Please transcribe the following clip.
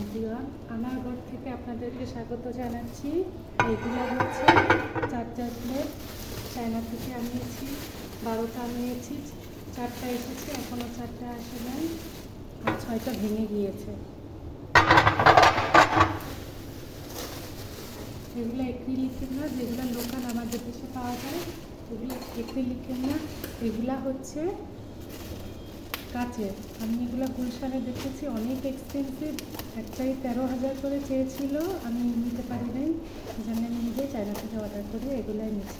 Everyone, আমার ঘর থেকে আপনাদেরকে স্বাগত জানাচ্ছি। এগুলো হচ্ছে 4 প্লেট চায়না থেকে আনিয়েছি। 12টা আনিয়েছি, 4টা এসেছে, এখনও 4টা আসে নাই, আর 6টা ভেঙে গিয়েছে। এগুলো অ্যাক্রিলিকের না, যেগুলো লোকাল আমাদের দেশে পাওয়া যায় এগুলো অ্যাক্রিলিকের না, এগুলা হচ্ছে কাচের। আমি এগুলো গুলশানে দেখেছি, অনেক এক্সপেন্সিভ। একটাই 13,000 করে চেয়েছিল, আমি নিতে পারি নাই, এই জন্য আমি নিজে চায়না থেকে অর্ডার করে এগুলাই নিচ্ছি।